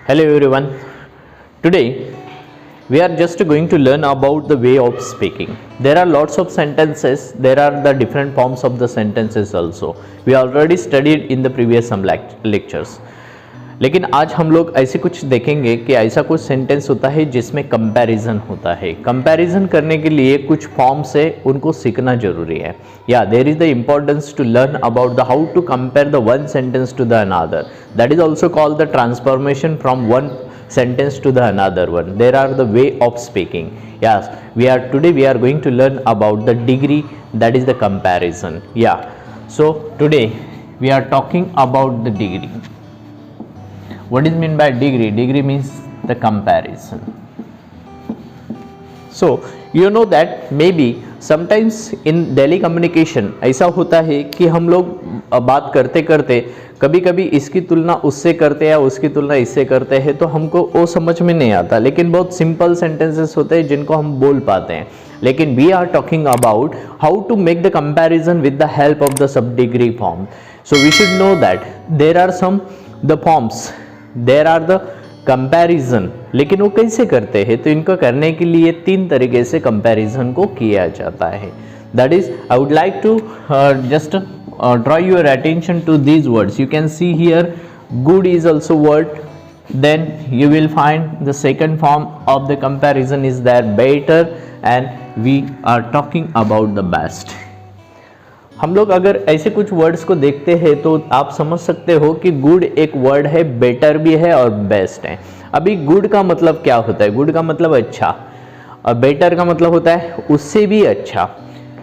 Hello everyone. Today we are just going to learn about the way of speaking. There are lots of sentences, there are the different forms of the sentences also. We already studied in the previous some lectures. लेकिन आज हम लोग ऐसे कुछ देखेंगे कि ऐसा कुछ सेंटेंस होता है जिसमें कंपैरिजन होता है. कंपैरिजन करने के लिए कुछ फॉर्म्स है, उनको सीखना जरूरी है. या there is the importance to learn about the how to compare the one sentence to the another. That is also called the transformation from one sentence to the another one. There are the way of speaking. Yes, today we are going to learn about the degree, that is the comparison. Yeah, so today we are talking about the degree. What is mean by degree? Degree means the comparison. So you know that maybe sometimes in daily communication ऐसा होता है कि हम लोग बात करते करते कभी कभी इसकी तुलना उससे करते हैं या उसकी तुलना इससे करते हैं, तो हमको वो समझ में नहीं आता. लेकिन बहुत सिंपल सेंटेंसेस होते हैं जिनको हम बोल पाते हैं. लेकिन we are talking about how to make the comparison with the help of the sub degree form. So we should know that there are some the forms, there are the comparison. लेकिन वो कैसे करते हैं? तो इनको करने के लिए तीन तरीके से कंपैरिजन को किया जाता है. That is I would like to just draw your attention to these words. You can see here good is also word. Then you will find the second form of the comparison is there better, and we are talking about the best. हम लोग अगर ऐसे कुछ words को देखते हैं तो आप समझ सकते हो कि गुड एक वर्ड है, बेटर भी है और बेस्ट है. अभी गुड का मतलब क्या होता है? गुड का मतलब अच्छा, और बेटर का मतलब होता है उससे भी अच्छा,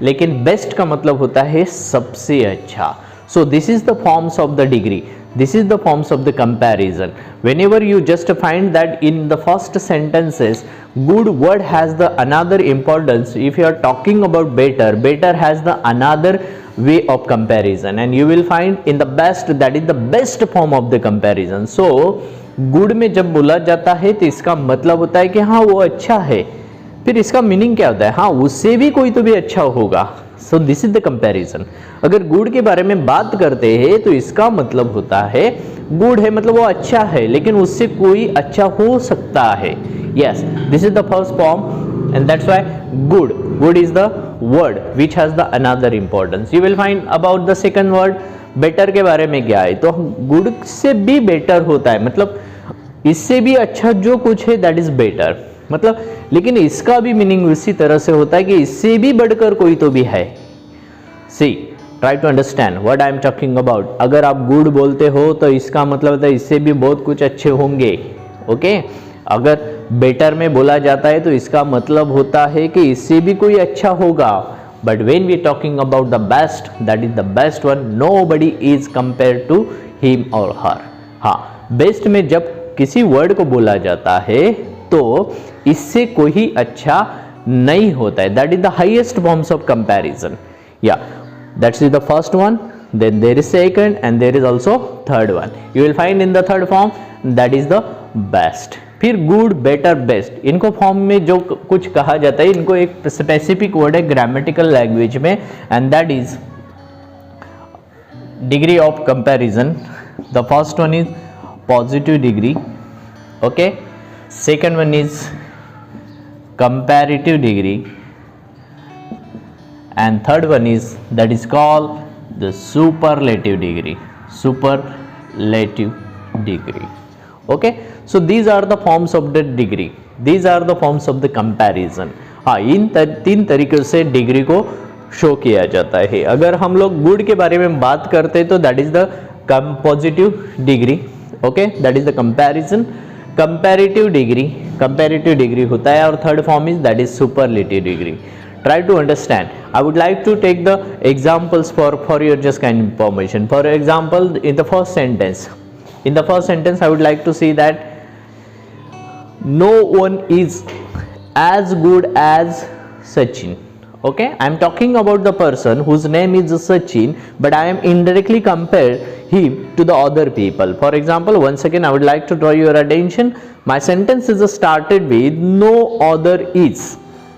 लेकिन बेस्ट का मतलब होता है सबसे अच्छा. So this is the forms of the degree, this is the forms of the comparison. whenever you just find that in the first sentences good word has the another importance. If you are talking about better, better has the another way of comparison, and you will find in the best, that is the best form of the comparison. So good में जब बोला जाता है तो इसका मतलब होता है कि हाँ वो अच्छा है. फिर इसका मीनिंग क्या होता है? हाँ उससे भी कोई तो भी अच्छा होगा. So this is the comparison. अगर गुड के बारे में बात करते हैं तो इसका मतलब होता है गुड है मतलब वो अच्छा है, लेकिन उससे कोई अच्छा हो सकता है. Yes, this is the first form, and that's why good, good is the word which has the another importance. You will find about the second word better के बारे में क्या है, तो गुड से भी बेटर होता है, मतलब इससे भी अच्छा जो कुछ है दैट इज बेटर. मतलब लेकिन इसका भी मीनिंग उसी तरह से होता है कि इससे भी बढ़कर कोई तो भी है. See try to understand what I am talking about. अगर आप गुड बोलते हो तो इसका मतलब होता है इससे भी बहुत कुछ अच्छे होंगे. ओके, अगर बेटर में बोला जाता है तो इसका मतलब होता है कि इससे भी कोई अच्छा होगा. But when we talking about the best, that is the best one, nobody is compare to him और हर. हाँ, बेस्ट में जब किसी वर्ड को बोला जाता है तो इससे कोई अच्छा नहीं होता है. That is the highest forms of comparison. या that's is the first one, then there is second, and there is also third one. You will find in the third form that is the best. फिर good, better, best, इनको form में जो कुछ कहा जाता है इनको एक स्पेसिफिक वर्ड है ग्रामेटिकल लैंग्वेज में, and that is degree of comparison. The first one is positive degree. Okay, second one is comparative degree, and third one is that is called the superlative degree. Superlative degree. Okay, so these are the forms of the degree, these are the forms of the comparison. हाँ, इन तीन तरीकों से degree को show किया जाता है. अगर हम लोग गुड के बारे में बात करते हैं तो that is the positive degree. Okay, that is the comparison. Comparative degree होता है, और third form is that is superlative degree. Try to understand. I would like to take the examples for your just kind information. For example, in the first sentence I would like to see that no one is as good as Sachin. Okay, I am talking about the person whose name is Sachin, but I am indirectly compared him to the other people. For example, once again I would like to draw your attention. My sentence is started with no other is,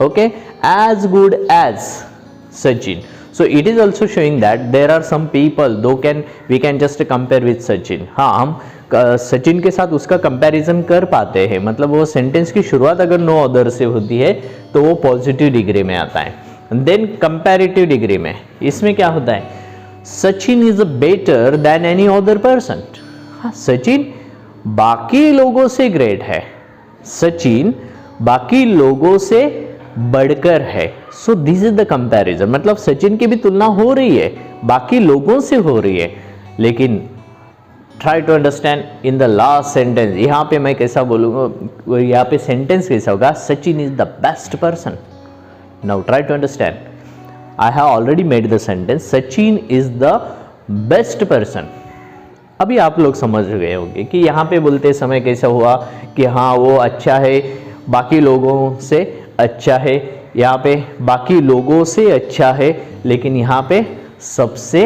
okay, as good as Sachin. So it is also showing that there are some people though we can just compare with Sachin. हाँ, हम सचिन के साथ उसका comparison कर पाते हैं, मतलब वो सेंटेंस की शुरुआत अगर नो अदर से होती है तो वो पॉजिटिव डिग्री में आता है. देन कंपैरेटिव डिग्री में इसमें क्या होता है, Sachin is better than any other person. Sachin बाकी लोगों से ग्रेट है, सचिन बाकी लोगों से बढ़कर है. So this is the comparison, मतलब सचिन की भी तुलना हो रही है, बाकी लोगों से हो रही है. लेकिन try to understand in the last sentence, यहां पे मैं कैसा बोलूंगा, यहां पे सेंटेंस कैसा होगा, Sachin is the best person. Now try to understand, I have already made the sentence Sachin is the best person. अभी आप लोग समझ गए होंगे कि यहाँ पे बोलते समय कैसा हुआ कि हाँ वो अच्छा है, बाकी लोगों से अच्छा है, यहाँ पे बाकी लोगों से अच्छा है, लेकिन यहाँ पे सबसे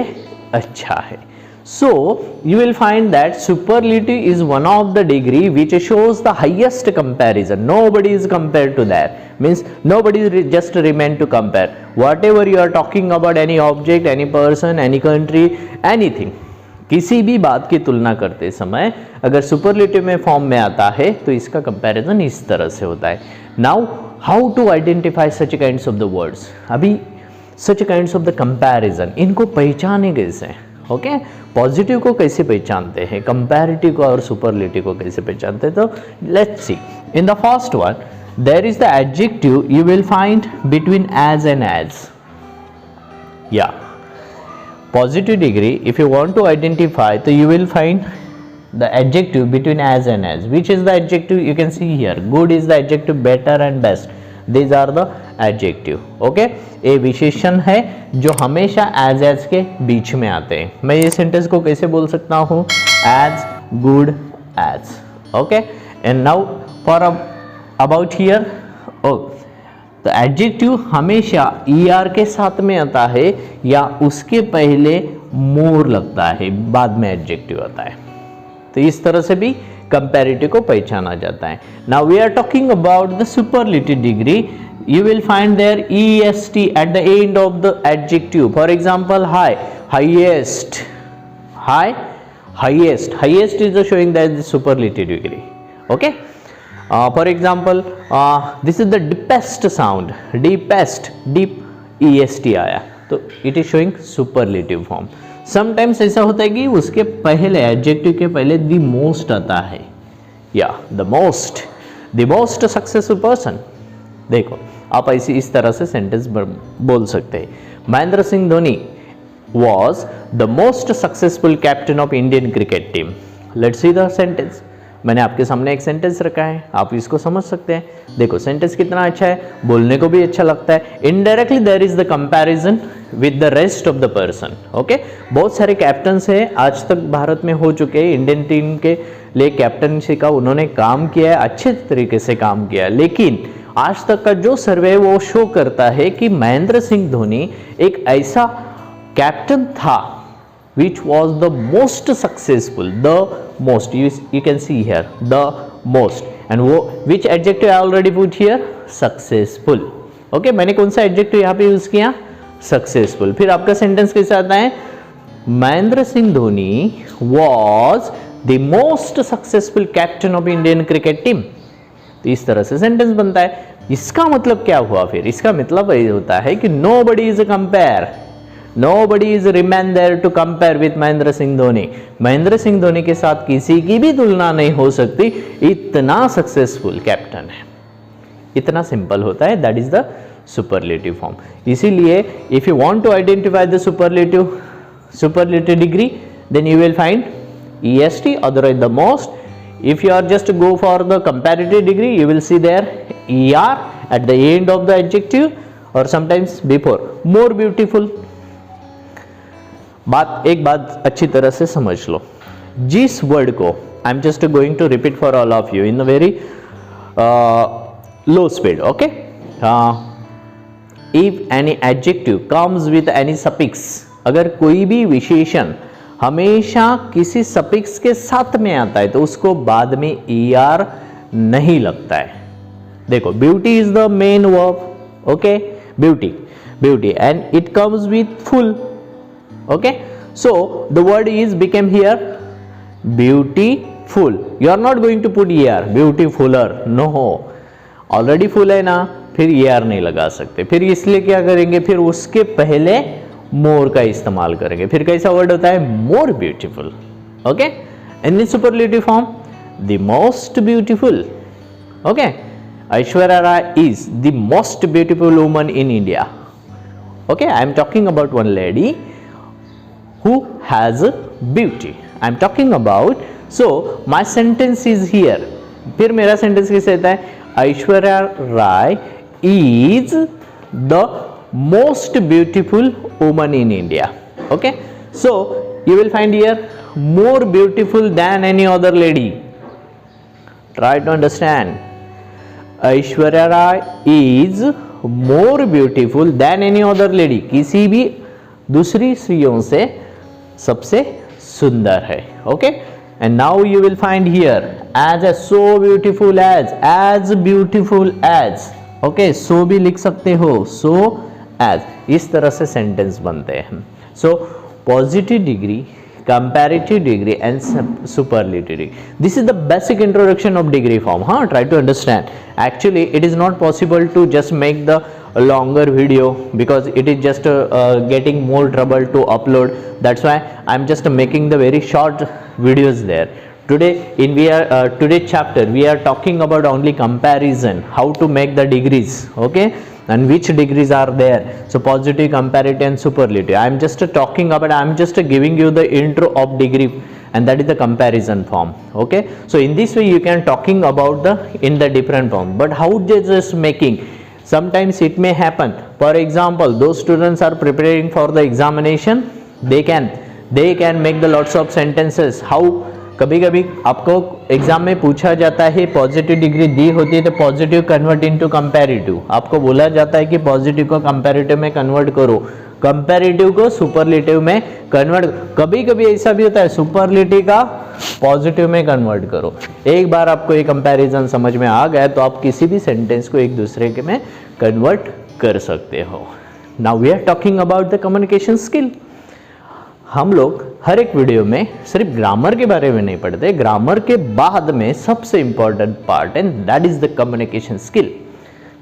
अच्छा है. So you will find that superlative is one of the degree which shows the highest comparison. Nobody is compare to that, means nobody just remain to compare. Whatever you are talking about any object, any person, any country, anything, किसी भी बात की तुलना करते समय अगर superlative में form में आता है तो इसका कंपैरिजन इस तरह से होता है. Now how to identify such kinds of the words. अभी such kinds of the comparison, इनको पहचाने कैसे, ओके पॉजिटिव को कैसे पहचानते हैं, कंपैरेटिव को और सुपरलेटिव को कैसे पहचानते हैं. तो let's see. In the first one there is the adjective you will find between as and as. या positive degree, if you want to identify, so you will find the adjective between as and as. Which is the adjective? You can see here, good is the adjective, better and best, these are the adjective. okay, ये विशेषण है जो हमेशा as के बीच में आते हैं. मैं ये सेंटेंस को कैसे बोल सकता हूँ, as, good, as. okay, and now for about here, oh, तो एडजेक्टिव हमेशा ER के साथ में आता है या उसके पहले मोर लगता है, बाद में एडजेक्टिव आता है. तो इस तरह से भी कंपैरेटिव को पहचाना जाता है. Now we are talking about the superlative degree. You will find there EST at the end of the adjective. For example high, highest, high, highest. Highest is showing that the superlative degree. Okay, for example this is the deepest sound, deepest, deep, est आया तो it is showing superlative form. sometimes ऐसा होता है कि उसके पहले adjective के पहले the most आता है, या the most successful person. देखो आप ऐसी इस तरह से सेंटेंस बोल सकते हैं. Mahendra Singh Dhoni was the most successful captain of Indian cricket team. let's see the sentence. मैंने आपके सामने एक सेंटेंस रखा है, आप इसको समझ सकते हैं. देखो सेंटेंस कितना अच्छा है, बोलने को भी अच्छा लगता है. Indirectly there is the comparison with the rest of the person. Okay, बहुत सारे कैप्टन्स हैं आज तक भारत में हो चुके हैं, इंडियन टीम के लिए कैप्टनसी का उन्होंने काम किया है, अच्छे तरीके से काम किया है. लेकिन आज तक का जो सर्वे वो शो करता है कि महेंद्र सिंह धोनी एक ऐसा कैप्टन था which was the most successful, the most, you can see here the most, and which adjective I already put here, successful. okay, मैंने कौन सा एडजेक्टिव यहाँ पे यूज किया, सक्सेसफुल. फिर आपका सेंटेंस कैसे आता है, Mahendra Singh Dhoni was the most successful captain of Indian cricket team. तो इस तरह से सेंटेंस बनता है. इसका मतलब क्या हुआ, फिर इसका मतलब ये होता है कि nobody is a compare, nobody is remain there to compare with Mahendra Singh Dhoni. Mahendra Singh Dhoni के साथ किसी की भी तुलना नहीं हो सकती, इतना सक्सेसफुल कैप्टन है. इतना सिंपल होता है, that is the superlative form. इसीलिए if you want to identify the superlative degree, then you will find EST, otherwise the most. if you are just go for the comparative degree, you will see there ER at the end of the adjective or sometimes before. more beautiful. एक बात अच्छी तरह से समझ लो, जिस word को I am just going to repeat for all of you in a very low speed. Okay, if any adjective comes with any suffix, अगर कोई भी विशेषण हमेशा किसी सफिक्स के साथ में आता है तो उसको बाद में ER नहीं लगता है. देखो beauty is the main verb. Okay, beauty, beauty, and it comes with full. Okay, so the word is became here beautiful. You are not going to put er beautifuler, no, already full है ना, फिर er नहीं लगा सकते, फिर इसलिए क्या करेंगे, फिर उसके पहले मोर का इस्तेमाल करेंगे. फिर कैसा वर्ड होता है, more beautiful. Okay, in superlative form the most beautiful. Okay, Aishwarya Rai is the most beautiful woman in India. Okay, I am talking about one lady who has beauty. I am talking about, so my sentence is here. फिर मेरा sentence कैसे रहता है, Aishwarya Rai is the most beautiful woman in India. Okay, so you will find here more beautiful than any other lady. Try to understand. Aishwarya Rai is more beautiful than any other lady. किसी भी दूसरी स्त्रियों से सबसे सुंदर है. Okay, and now you will find here as a so beautiful as beautiful as. Okay, so भी लिख सकते हो, so as, इस तरह से सेंटेंस बनते हैं. So positive degree, comparative degree and superlative degree. This is the basic introduction of degree form. Try to understand. Actually it is not possible to just make the longer video because it is just getting more trouble to upload. That's why I am just making the very short videos there. Today in today's chapter we are talking about only comparison, how to make the degrees. Okay, and which degrees are there. So positive, comparative and superlative. I am just talking about, I am just giving you the intro of degree, and that is the comparison form. Okay, so in this way you can talking about the in the different form. But how just making, sometimes it may happen, for example those students are preparing for the examination, they can make the lots of sentences. How कभी कभी आपको exam में पूछा जाता है, positive degree दी होती है तो पॉजिटिव कन्वर्ट इनटू कंपैरेटिव. आपको बोला जाता है कि पॉजिटिव को कंपैरेटिव में कन्वर्ट करो, कंपैरेटिव को सुपरलेटिव में कन्वर्ट. कभी कभी ऐसा भी होता है सुपरलेटिव का पॉजिटिव में कन्वर्ट करो. एक बार आपको ये कंपैरिजन समझ में आ गया तो आप किसी भी सेंटेंस को एक दूसरे के में कन्वर्ट कर सकते हो. Now we are talking about the communication skill. हम लोग हर एक वीडियो में सिर्फ ग्रामर के बारे में नहीं पढ़ते, ग्रामर के बाद में सबसे important part and that is the communication skill.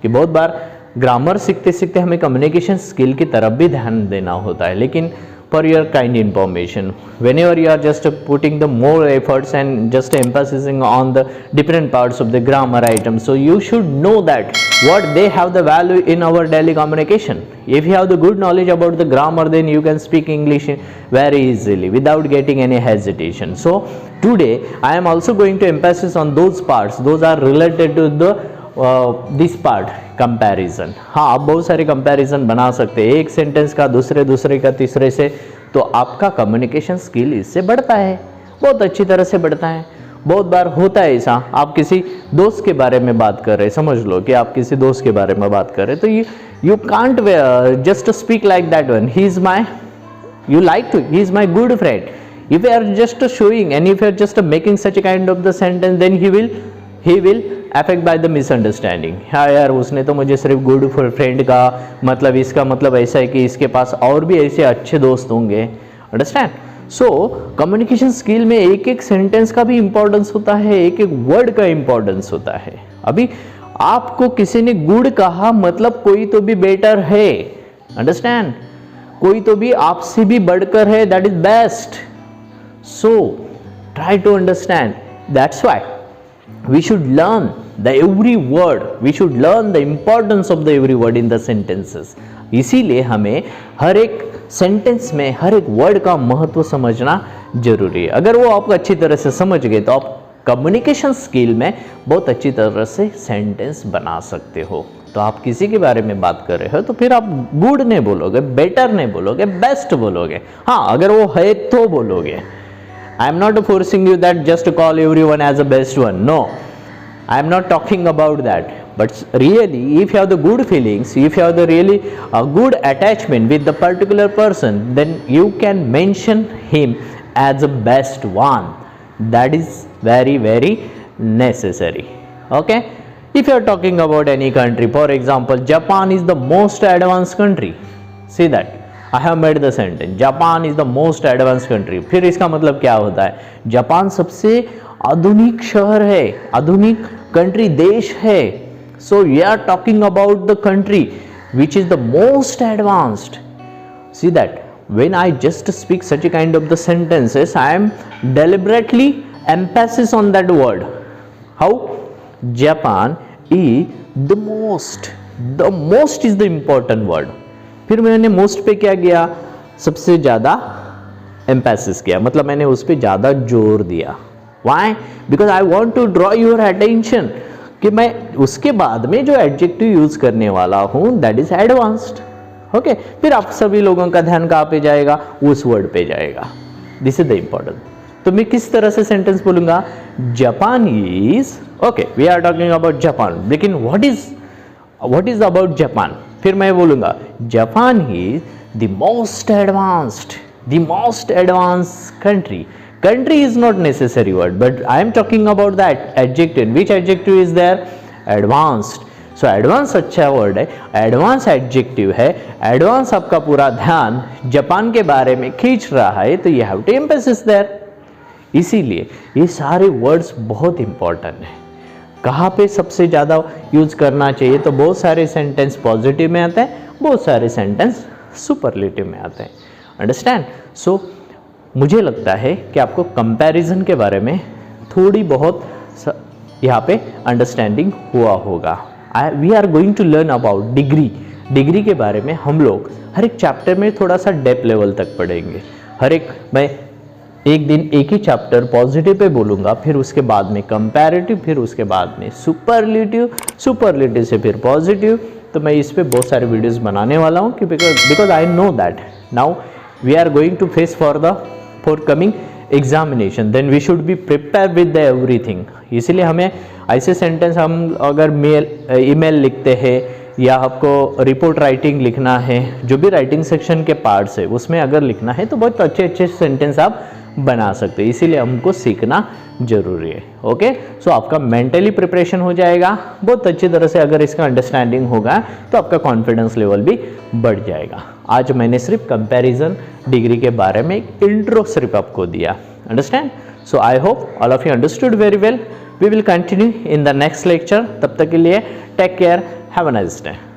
कि बहुत बार ग्रामर सीखते सीखते हमें कम्युनिकेशन स्किल की तरफ भी ध्यान देना होता है. लेकिन for your kind information, whenever you are just putting the more efforts and just emphasizing on the different parts of the grammar items, so you should know that what they have the value in our daily communication. If you have the good knowledge about the grammar, then you can speak English very easily without getting any hesitation. So today I am also going to emphasize on those parts, those are related to the this part comparison. हाँ, आप बहुत सारे comparison बना सकते हैं, एक sentence का दूसरे का तीसरे से, तो आपका कम्युनिकेशन स्किल इससे बढ़ता है, बहुत अच्छी तरह से बढ़ता है. बहुत बार होता है ऐसा, आप किसी दोस्त के बारे में बात कर रहे हैं, समझ लो कि आप किसी दोस्त के बारे में बात कर रहे हैं, तो you can't just speak like that one, he is my, you like to, he is my good friend. If you are just showing and if you are just making such a kind of the sentence, then he will affect by the misunderstanding. हाँ यार, उसने तो मुझे सिर्फ good friend का मतलब, इसका मतलब ऐसा है कि इसके पास और भी ऐसे अच्छे दोस्त होंगे. अंडरस्टैंड. सो कम्युनिकेशन स्किल में एक एक सेंटेंस का भी इंपॉर्टेंस होता है, एक एक वर्ड का इंपॉर्टेंस होता है. अभी आपको किसी ने गुड कहा मतलब कोई तो भी बेटर है. अंडरस्टैंड. कोई तो भी आपसे भी बढ़कर है, that is best. So try to understand. That's why we should learn the every word, we should learn the importance of the every word in the sentences. इसीलिए हमें हर एक सेंटेंस में हर एक वर्ड का महत्व समझना जरूरी है. अगर वो आप अच्छी तरह से समझ गए तो आप कम्युनिकेशन स्किल में बहुत अच्छी तरह से सेंटेंस बना सकते हो. तो आप किसी के बारे में बात कर रहे हो तो फिर आप गुड नहीं बोलोगे, बेटर नहीं बोलोगे, बेस्ट बोलोगे. हाँ, अगर वो है तो बोलोगे. I am not forcing you that just to call everyone as the best one. No, I am not talking about that. But really, if you have the good feelings, if you have the really good attachment with the particular person, then you can mention him as the best one. That is very, very necessary. Okay. If you are talking about any country, for example, Japan is the most advanced country. See that I have made the sentence. Japan is the most advanced country. फिर इसका मतलब क्या होता है? Japan सबसे आधुनिक शहर है, आधुनिक कंट्री देश है. So we are talking about the country which is the most advanced. See that when I just speak such a kind of the sentences, I am deliberately emphasis on that word. How? Japan is the most. The most is the important word. फिर मैंने most पे क्या किया? सबसे ज़्यादा emphasis किया, मतलब मैंने उस पे ज़्यादा जोर दिया. Why? Because I want to draw your attention कि मैं उसके बाद में जो adjective यूज़ करने वाला हूँ that is advanced. ओके फिर आप सभी लोगों का ध्यान कहाँ पे जाएगा? उस वर्ड पे जाएगा. This is the important. तो मैं किस तरह से सेंटेंस बोलूँगा? Japan is, okay we are talking about Japan, लेकिन व्हाट इज अबाउट जापान? फिर मैं बोलूँगा Japan is the most advanced country. Country is not necessary word, but I am talking about that adjective. Which adjective is there? Advanced. So advance अच्छा word है, advance adjective है, advance आपका पूरा ध्यान Japan के बारे में खींच रहा है, तो you have to emphasis there. इसीलिए ये सारे वर्ड्स बहुत इंपॉर्टेंट है. कहाँ पे सबसे ज़्यादा यूज करना चाहिए? तो बहुत सारे सेंटेंस पॉजिटिव में आते हैं, बहुत सारे सेंटेंस सुपरलेटिव में आते हैं. अंडरस्टैंड? सो मुझे लगता है कि आपको कंपैरिजन के बारे में थोड़ी बहुत यहाँ पे अंडरस्टैंडिंग हुआ होगा. We are going to learn about degree के बारे में हम लोग हर एक चैप्टर में थोड़ा सा डेप्थ लेवल तक पढ़ेंगे. मैं एक दिन एक ही चैप्टर पॉजिटिव पे बोलूँगा, फिर उसके बाद में कंपैरेटिव, फिर उसके बाद में सुपरलेटिव से फिर पॉजिटिव. तो मैं इस पे बहुत सारे वीडियोस बनाने वाला हूँ कि because I know that now we are going to face for the forthcoming examination, then we should be prepare with the everything. इसीलिए हमें ऐसे सेंटेंस, हम अगर ईमेल लिखते हैं या आपको रिपोर्ट राइटिंग लिखना है, जो भी राइटिंग सेक्शन के पार्ट्स है उसमें अगर लिखना है तो बहुत अच्छे सेंटेंस आप बना सकते हैं. इसीलिए हमको सीखना जरूरी है. ओके सो आपका मेंटली प्रिपरेशन हो जाएगा बहुत अच्छी तरह से. अगर इसका अंडरस्टैंडिंग होगा तो आपका कॉन्फिडेंस लेवल भी बढ़ जाएगा. आज मैंने सिर्फ कंपैरिजन डिग्री के बारे में एक इंट्रो सिर्फ आपको दिया. Understand? So I hope all of you understood very well. We will continue in the next lecture. तब तक के लिए take care. Have a nice day.